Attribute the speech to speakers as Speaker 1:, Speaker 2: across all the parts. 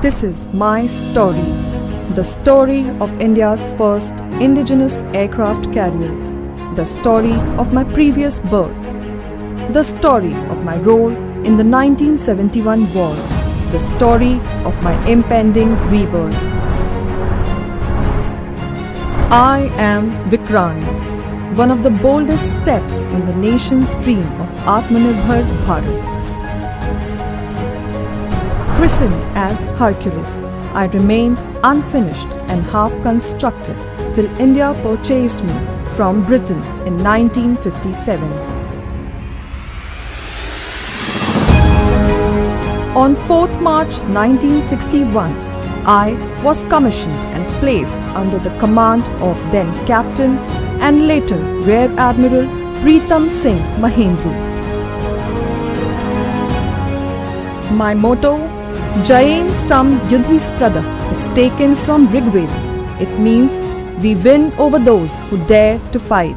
Speaker 1: This is my story, the story of India's first indigenous aircraft carrier, the story of my previous birth, the story of my role in the 1971 war, the story of my impending rebirth. I am Vikrant, one of the boldest steps in the nation's dream of Atmanirbhar Bharat. Christened as Hercules, I remained unfinished and half-constructed till India purchased me from Britain in 1957. On 4th March 1961, I was commissioned and placed under the command of then Captain and later Rear Admiral Pritam Singh Mahendru. My motto, Jayem Sam Yudhis Prada, is taken from Rigveda. It means we win over those who dare to fight.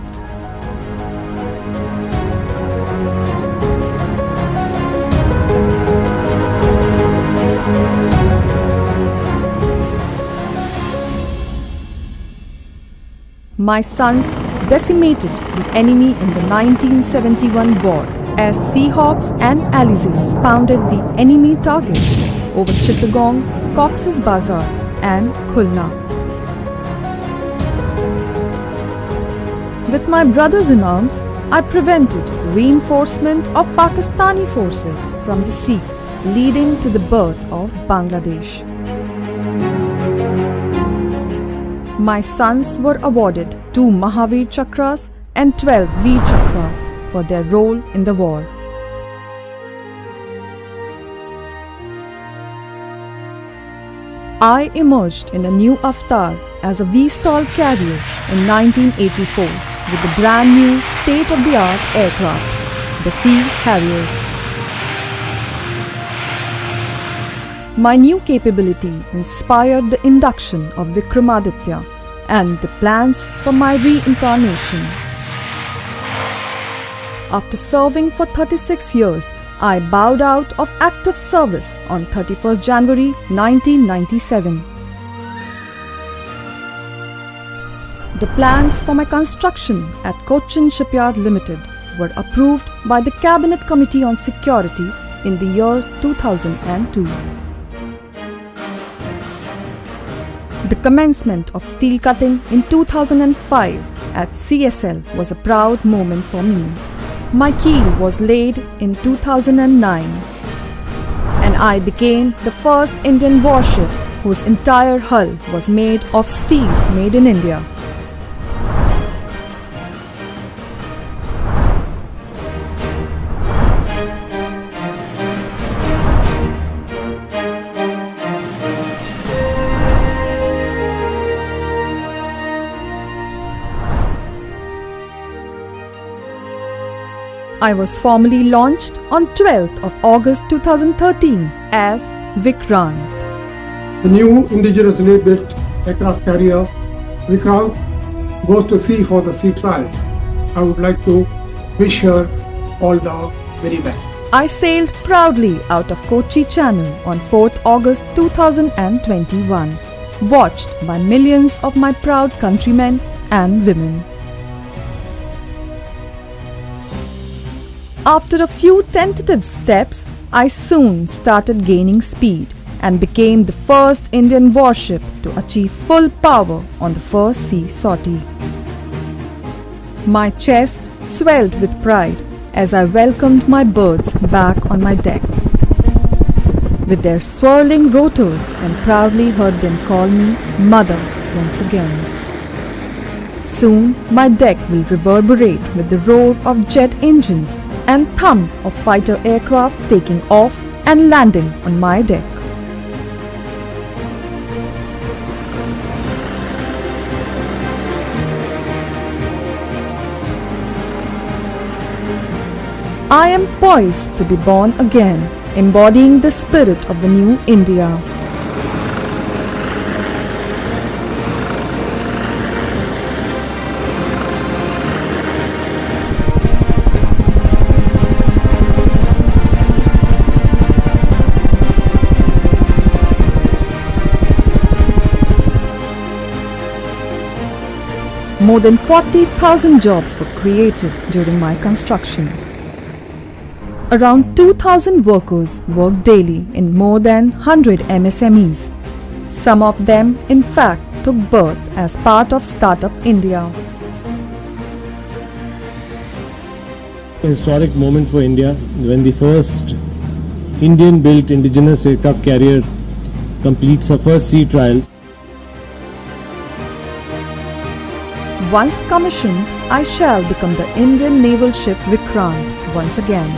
Speaker 1: My sons decimated the enemy in the 1971 war as Seahawks and Alizés pounded the enemy targets over Chittagong, Cox's Bazar and Khulna. With my brothers in arms, I prevented reinforcement of Pakistani forces from the sea, leading to the birth of Bangladesh. My sons were awarded 2 Mahavir Chakras and 12 Veer Chakras for their role in the war. I emerged in a new avatar as a V-stall carrier in 1984 with the brand new state-of-the-art aircraft, the Sea Harrier. My new capability inspired the induction of Vikramaditya and the plans for my reincarnation. After serving for 36 years, I bowed out of active service on 31st January 1997. The plans for my construction at Cochin Shipyard Limited were approved by the Cabinet Committee on Security in the year 2002. The commencement of steel cutting in 2005 at CSL was a proud moment for me. My keel was laid in 2009 and I became the first Indian warship whose entire hull was made of steel made in India. I was formally launched on 12th of August 2013 as Vikrant.
Speaker 2: The new indigenously built aircraft carrier Vikrant goes to sea for the sea trials. I would like to wish her all the very best.
Speaker 1: I sailed proudly out of Kochi Channel on 4th August 2021, watched by millions of my proud countrymen and women. After a few tentative steps, I soon started gaining speed and became the first Indian warship to achieve full power on the first sea sortie. My chest swelled with pride as I welcomed my birds back on my deck. With their swirling rotors, and proudly heard them call me Mother once again. Soon my deck will reverberate with the roar of jet engines and thump of fighter aircraft taking off and landing on my deck. I am poised to be born again, embodying the spirit of the new India. More than 40,000 jobs were created during my construction. Around 2,000 workers work daily in more than 100 MSMEs. Some of them, in fact, took birth as part of Startup India.
Speaker 3: Historic moment for India when the first Indian-built indigenous aircraft carrier completes her first sea trials.
Speaker 1: Once commissioned, I shall become the Indian naval ship Vikrant once again.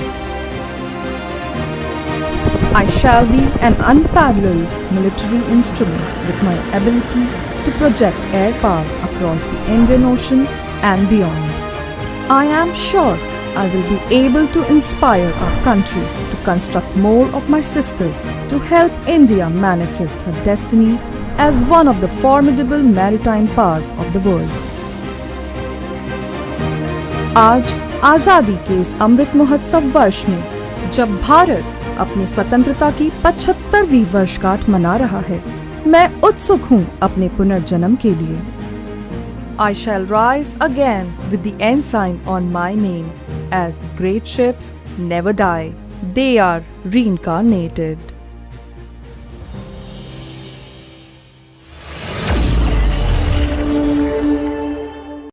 Speaker 1: I shall be an unparalleled military instrument with my ability to project air power across the Indian Ocean and beyond. I am sure I will be able to inspire our country to construct more of my sisters to help India manifest her destiny as one of the formidable maritime powers of the world. आज आज़ादी के इस अमृत महोत्सव वर्ष में जब भारत अपनी स्वतंत्रता की 75वीं वर्षगांठ मना रहा है, मैं उत्सुक हूं अपने पुनर्जन्म के लिए. I shall rise again with the ensign on my name, as great ships never die, they are reincarnated.